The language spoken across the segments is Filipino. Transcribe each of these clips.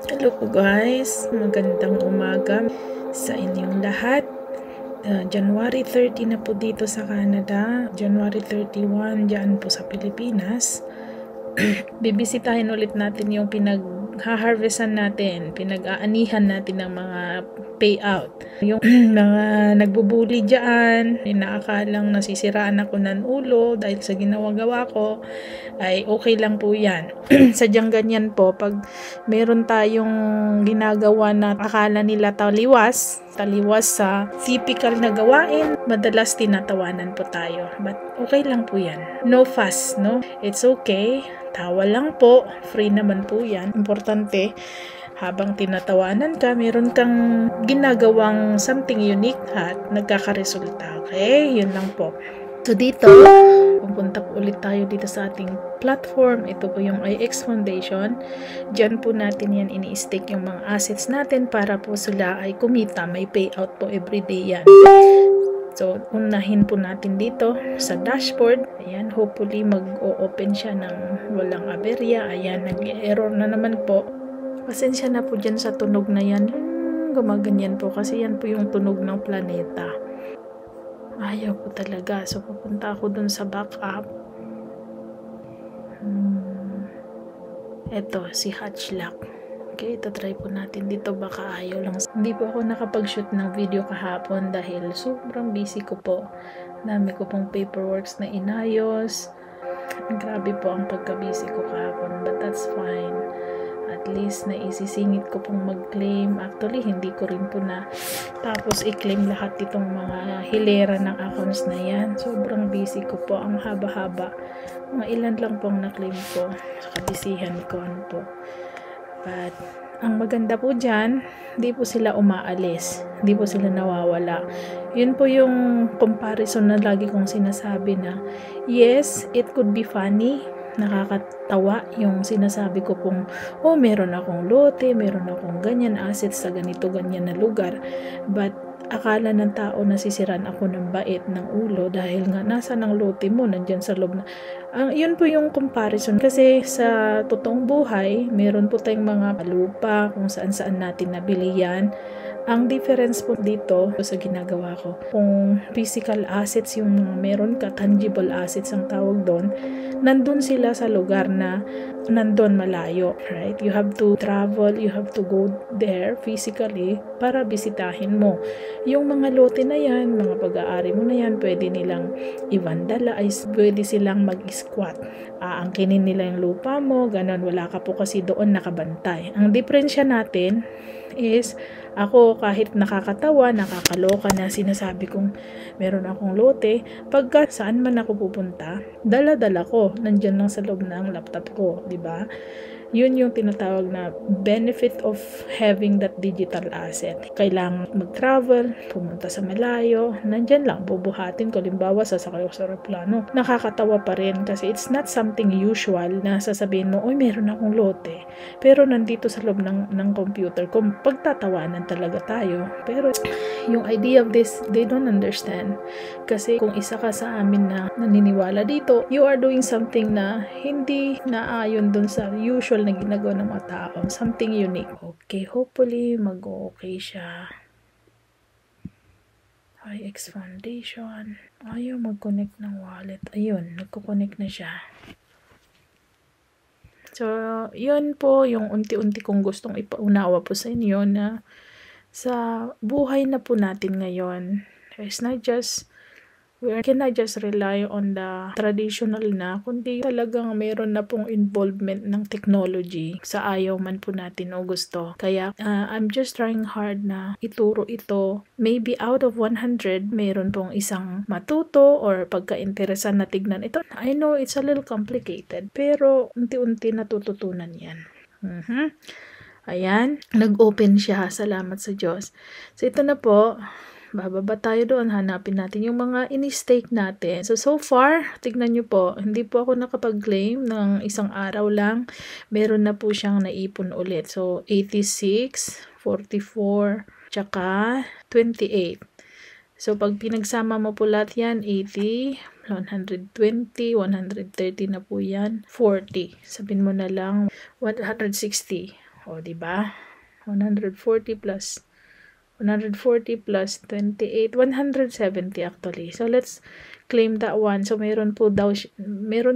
Hello po guys, magandang umaga sa inyong lahat. January 30 na po dito sa Canada, January 31 dyan po sa Pilipinas. Bibisitahin ulit natin yung pinag-harvestan natin, pinag-aanihan natin ng mga payout. Yung mga nagbubuli dyan, inaakalang nasisiraan ako ng ulo dahil sa ginawa-gawa ko, ay okay lang po yan. Sadyang ganyan po, pag meron tayong ginagawa na akala nila taliwas sa typical na gawain, madalas tinatawanan po tayo. But okay lang po yan. No fuss, no? It's okay. Tawa lang po. Free naman po yan. Importante, habang tinatawanan ka, meron kang ginagawang something unique at nagkakaresulta. Okay? Yun lang po. So dito, pupunta po ulit tayo dito sa ating platform. Ito po yung IX Foundation. Diyan po natin yan ini-stake yung mga assets natin para po sila ay kumita. May payout po everyday yan. So, unahin po natin dito sa dashboard. Ayan, hopefully mag-o-open siya ng walang aberya. Ayan, nag-error na naman po. Pasensya na po dyan sa tunog na yan. Gumaganyan po kasi yan po yung tunog ng planeta. Ayaw po talaga. So, pupunta ako dun sa backup. Eto, si Hatchlock. Okay, ito try po natin dito. Baka ayaw lang. Hindi po ako nakapag-shoot ng video kahapon dahil sobrang busy ko po. Dami ko pong paperworks na inayos. Grabe po ang pagka-busy ko kahapon. But that's fine. At least naisisingit ko pong mag-claim. Actually, hindi ko rin po na tapos i-claim lahat itong mga hilera ng accounts na yan. Sobrang busy ko po. Ang haba-haba. Mga ilan lang pong na-claim ko. Sa kabisihan ko po. But, ang maganda po dyan, hindi po sila umaalis. Hindi po sila nawawala. Yun po yung comparison na lagi kong sinasabi na, yes, it could be funny, nakakatawa yung sinasabi ko pong, oh, meron akong lote, meron akong ganyan assets sa ganito, ganyan na lugar. But, akala ng tao nasisiran ako ng bait ng ulo dahil nga nasa ng lote mo, nandyan sa loob na. Yun po yung comparison. Kasi sa totoong buhay, meron po tayong mga lupa kung saan-saan natin nabili yan. Ang difference po dito sa ginagawa ko, kung physical assets yung mga meron ka, tangible assets ang tawag doon, nandun sila sa lugar na nandun malayo, right? You have to travel, you have to go there physically para bisitahin mo. Yung mga lote na yan, mga pag-aari mo na yan, pwede nilang i-vandalize, pwede silang mag-squat. Aangkinin nila yung lupa mo, ganun, wala ka po kasi doon nakabantay. Ang diferensya natin is, ako kahit nakakatawa, nakakaloka na sinasabi kong meron akong lote, pagka saan man ako pupunta, dala-dala ko, nandyan lang sa loob ng laptop ko, di ba? Yun yung tinatawag na benefit of having that digital asset. Kailangan mag-travel, pumunta sa malayo, nandyan lang, bubuhatin ko. Limbawa, sasakay ko sa aeroplano. Nakakatawa pa rin kasi it's not something usual na sasabihin mo, oy, meron akong lote. Pero nandito sa loob ng computer ko, pagtatawanan talaga tayo. Pero yung idea of this, they don't understand. Kasi kung isa ka sa amin na naniniwala dito, you are doing something na hindi naayon dun sa usual na ginagawa ng mga tao. Something unique. Okay, hopefully mag-okay siya. IX Foundation. Ayaw mag-connect ng wallet. Ayun, nagko-connect na siya. So, yun po yung unti-unti kong gustong ipaunawa po sa inyo na sa buhay na po natin ngayon, it's not just, we cannot just rely on the traditional na, kundi talagang meron na pong involvement ng technology sa ayaw man po natin o gusto. Kaya, I'm just trying hard na ituro ito. Maybe out of 100, meron pong isang matuto or pagka-interesan na tignan ito. I know it's a little complicated, pero unti-unti natututunan yan. Ayan, nag-open siya. Salamat sa Diyos. So, ito na po. Bababa tayo doon, hanapin natin yung mga in-stake natin. So far, tignan nyo po, hindi po ako nakapag-claim ng isang araw lang. Meron na po siyang naipon ulit. So, 86, 44, tsaka 28. So, pag pinagsama mo po lahat yan, 80, 120, 130 na po yan, 40. Sabihin mo na lang, 160. O, diba? 140 plus 28, 170 actually. So, let's claim that one. So, meron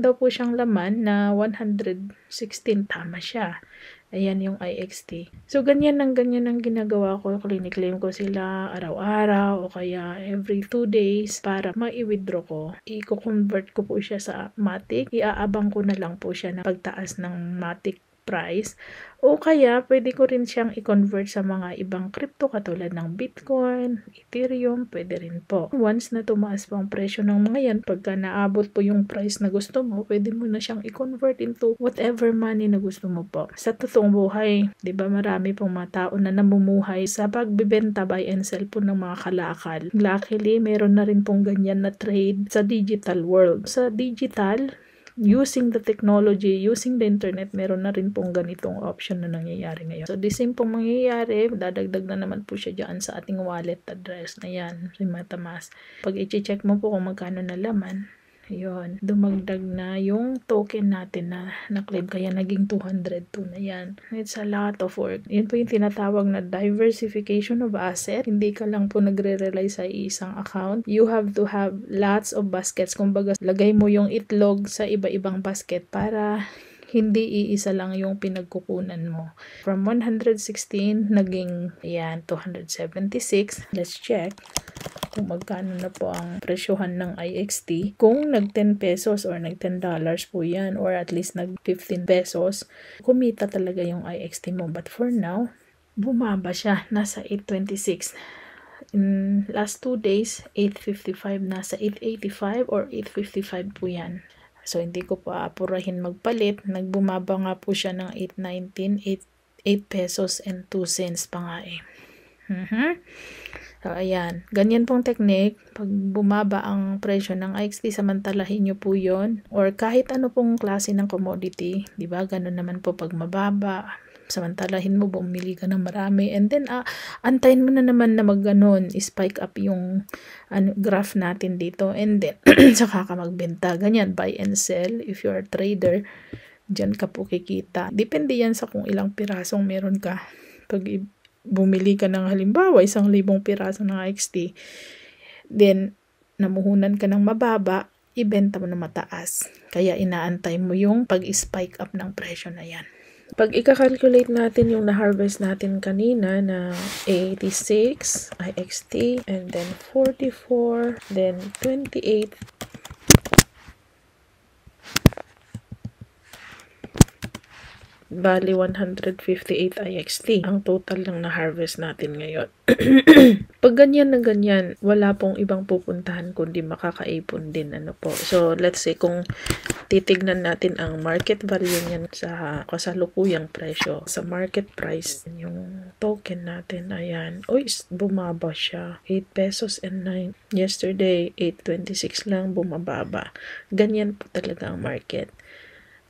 daw po siyang laman na 116. Tama siya. Ayan yung IXT. So, ganyan ang ginagawa ko. Claim ko sila araw-araw o kaya every 2 days para ma-withdraw ko. I-convert ko po siya sa Matic. Iaabang ko na lang po siya ng pagtaas ng Matic price. O kaya, pwede ko rin siyang i-convert sa mga ibang crypto katulad ng Bitcoin, Ethereum, pwede rin po. Once na tumaas po ang presyo ng mga yan, pagka naabot po yung price na gusto mo, pwede mo na siyang i-convert into whatever money na gusto mo po. Sa totoong buhay, di ba marami pong mga tao na namumuhay sa pagbibenta, buy and sell po ng mga kalakal. Luckily, meron na rin pong ganyan na trade sa digital world. Sa digital, using the technology, using the internet, meron na rin pong ganitong option na nangyayari ngayon. So, the same pong mangyayari, dadagdag na naman po siya dyan sa ating wallet address na yan, si MetaMask. Pag i-check mo po kung magkano na laman, yun, dumagdag na yung token natin na na-claim, kaya naging 202 na yan. It's a lot of work. Yun po yung tinatawag na diversification of asset. Hindi ka lang po nagre-rely sa isang account. You have to have lots of baskets. Kumbaga, lagay mo yung itlog sa iba-ibang basket para hindi iisa lang yung pinagkukunan mo. From 116, naging, ayan, 276. Let's check kung magkano na po ang presyohan ng IXT. Kung nag 10 pesos or nag $10 po yan, or at least nag 15 pesos, kumita talaga yung IXT mo. But for now, bumaba siya. Nasa 826. In last 2 days, 855. Nasa 885 or 855 po yan. So, hindi ko pa apurahin magpalit. Nagbumaba nga po siya ng 819, 8 pesos and 2 cents pa nga eh. So, ayan. Ganyan pong technique. Pag bumaba ang presyo ng IXT, samantalahin nyo po yon. Or kahit ano pong klase ng commodity. Diba? Ganun naman po pag mababa. Samantalahin mo, bumili ka ng marami. And then, antayin mo na naman na mag-ganon. Spike up yung graph natin dito. And then, saka ka magbenta. Ganyan, buy and sell. If you're a trader, dyan ka po kikita. Depende yan sa kung ilang pirasong meron ka. Pag bumili ka ng halimbawa 1,000 piraso ng IXT, then namuhunan ka ng mababa, ibenta mo na mataas. Kaya inaantay mo yung pag-spike up ng presyo na yan. Pag i-calculate natin yung na-harvest natin kanina na 86 IXT, and then 44, then 28, bali 158 IXT ang total ng na-harvest natin ngayon. Pag ganyan na ganyan, wala pong ibang pupuntahan kundi makakaipon din. So, let's say kung titignan natin ang market value niyan sa kasalukuyang presyo, sa market price, yung token natin, ayan, bumaba siya. 8 pesos and 9. Yesterday, 8.26 lang, bumababa. Ganyan po talaga ang market.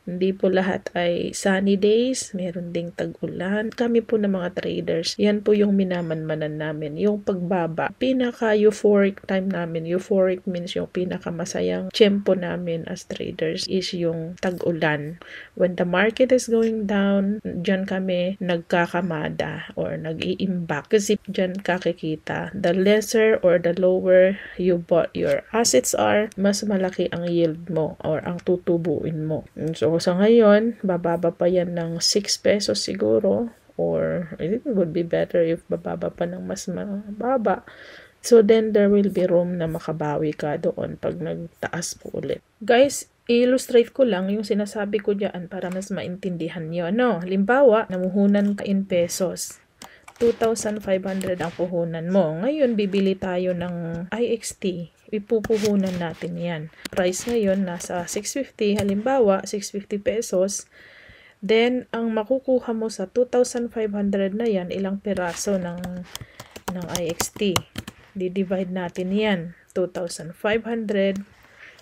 Hindi po lahat ay sunny days, meron ding tag-ulan. Kami po ng mga traders, yan po yung minamanmanan namin. Yung pagbaba, pinaka-euphoric time namin. Euphoric means yung pinaka-masayang tiyempo namin as traders is yung tag-ulan. When the market is going down, dyan kami nagkakamada or nag-iimbak. Kasi dyan kakikita, the lesser or the lower you bought your assets are, mas malaki ang yield mo or ang tutubuin mo. So, sa ngayon, bababa pa yan ng 6 pesos siguro, or it would be better if bababa pa ng mas mababa. So, then there will be room na makabawi ka doon pag nagtaas po ulit. Guys, i-illustrate ko lang yung sinasabi ko dyan para mas maintindihan nyo. Halimbawa, namuhunan ka in pesos. 2,500 ang puhunan mo. Ngayon, bibili tayo ng IXT. Ipupuhunan natin yan. Price ngayon, nasa 650. Halimbawa, 650 pesos. Then, ang makukuha mo sa 2,500 na yan, ilang piraso ng IXT. Di-divide natin yan. 2,500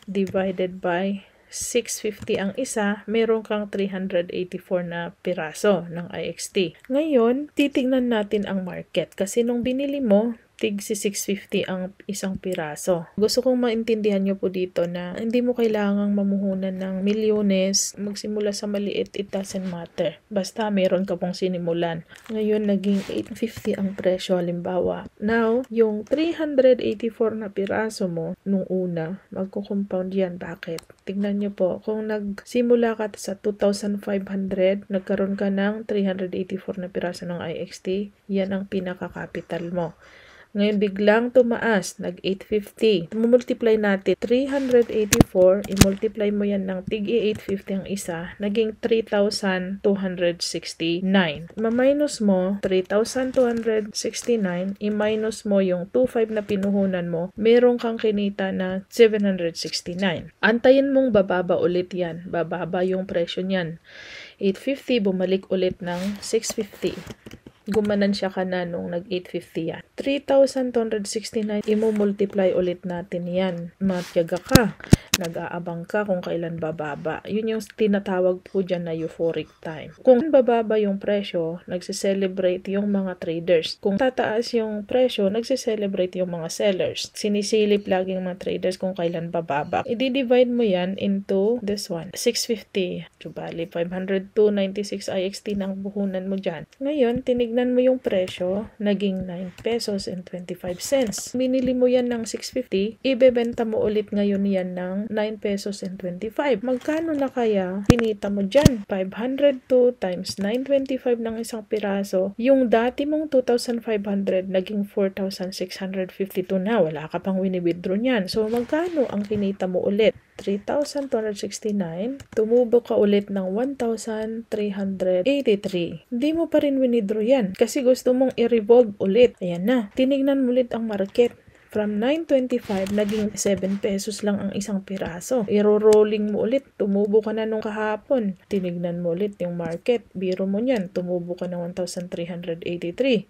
divided by 650 ang isa, meron kang 384 na piraso ng IXT. Ngayon, titignan natin ang market. Kasi nung binili mo, tig si 650 ang isang piraso. Gusto kong maintindihan nyo po dito na hindi mo kailangang mamuhunan ng milyones, magsimula sa maliit, it doesn't matter. Basta meron ka pong sinimulan. Ngayon, naging 850 ang presyo, halimbawa. Now, yung 384 na piraso mo, nung una, magko-compound yan. Bakit? Tignan nyo po, kung nagsimula ka sa 2,500, nagkaroon ka ng 384 na piraso ng IXT, yan ang pinaka-capital mo. Ngayon, biglang tumaas, nag-850. Multiply natin, 384, i-multiply mo yan ng tig-850 ang isa, naging 3,269. Ma-minus mo, 3,269, i-minus mo yung 2,500 na pinuhunan mo, meron kang kinita na 769. Antayin mong bababa ulit yan. Bababa yung presyo niyan. 850, bumalik ulit ng 650. Gumanan siya ka na nung nag-850 yan. 3,269, imo-multiply ulit natin yan. Matyaga ka. Nag-aabang ka kung kailan bababa. Yun yung tinatawag po dyan na euphoric time. Kung bababa yung presyo, nagse-celebrate yung mga traders. Kung tataas yung presyo, nagse-celebrate yung mga sellers. Sinisilip lagi yung mga traders kung kailan bababa. I-divide mo yan into this one. 650. Bali, 502.96 IXT ng buhunan mo dyan. Ngayon, tinignan mo yung presyo, naging 9 pesos and 25 cents. Binili mo yan ng 650, ibebenta mo ulit ngayon yan ng 9 pesos and 25. Magkano na kaya kinita mo dyan? 502 times 925 ng isang piraso. Yung dati mong 2,500 naging 4,652 na. Wala ka pang wini-withdraw niyan. So, magkano ang kinita mo ulit? 3,269. Tumubo ka ulit ng 1,383. Hindi mo pa rin wini-withdraw yan kasi gusto mong i-revolve ulit. Ayan na. Tinignan mo ulit ang market. From 9.25, naging 7 pesos lang ang isang piraso. Iro-rolling mo ulit. Tumubo ka na nung kahapon. Tinignan mo ulit yung market. Biro mo niyan. Tumubo ka ng 1,383.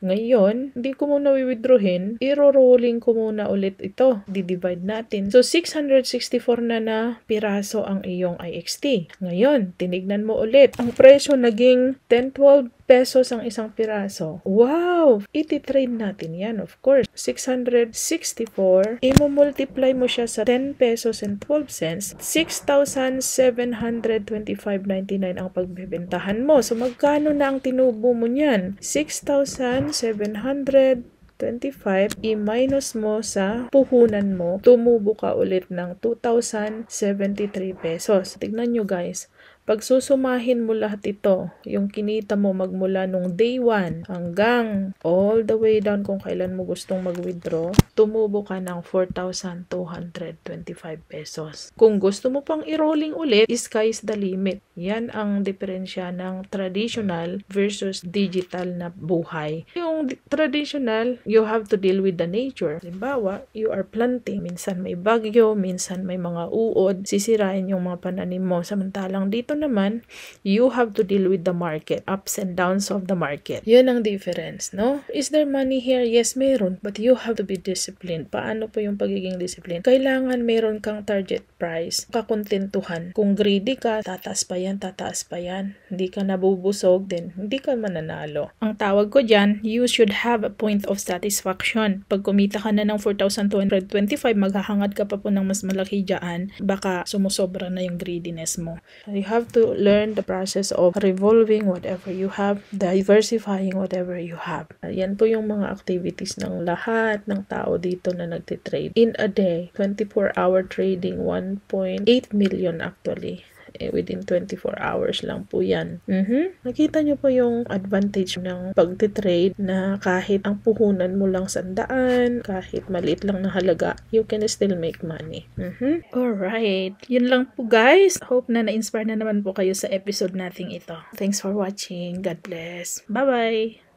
Ngayon, hindi ko muna withdrawin, iro-rolling ko muna ulit ito. Di-divide natin. So, 664 na piraso ang iyong IXT. Ngayon, tinignan mo ulit. Ang presyo naging 10-12 pesos ang isang piraso. Wow! Iti-trade natin yan, of course. 664, imo-multiply mo siya sa 10 pesos and 12 cents. 6,725.99 ang pagbebentahan mo. So, magkano na ang tinubo mo niyan? 6,725 i-minus mo sa puhunan mo, tumubo ka ulit ng 2,073 pesos. Tignan nyo guys, pag susumahin mo lahat ito, yung kinita mo magmula nung day 1 hanggang all the way down kung kailan mo gustong mag-withdraw, tumubo ka ng 4,225 pesos. Kung gusto mo pang i-rolling ulit, sky's the limit. Yan ang diferensya ng traditional versus digital na buhay. Yung traditional, you have to deal with the nature. Halimbawa, you are planting. Minsan may bagyo, minsan may mga uod, sisirain yung mga pananim mo. Samantalang dito naman, you have to deal with the market, ups and downs of the market. Yun ang difference, no? Is there money here? Yes, meron. But you have to be disciplined. Paano po yung pagiging discipline? Kailangan meron kang target price, kakontentuhan. Kung greedy ka, tataas pa yan, hindi ka nabubusog, then hindi ka mananalo. Ang tawag ko dyan, you should have a point of satisfaction. Pag kumita ka na ng 4,225, maghahangad ka pa po ng mas malaki dyan, baka sumusobra na yung greediness mo. You have to learn the process of revolving whatever you have, diversifying whatever you have. Yan po yung mga activities ng lahat ng tao dito na nagtitrade. In a day, 24-hour trading, 1.8 million actually. Within 24 hours lang po yan. Nakita nyo po yung advantage ng pagtitrade na kahit ang puhunan mo lang 100, kahit maliit lang na halaga, you can still make money. Alright. Yun lang po guys. Hope na na-inspire na naman po kayo sa episode nating ito. Thanks for watching. God bless. Bye-bye!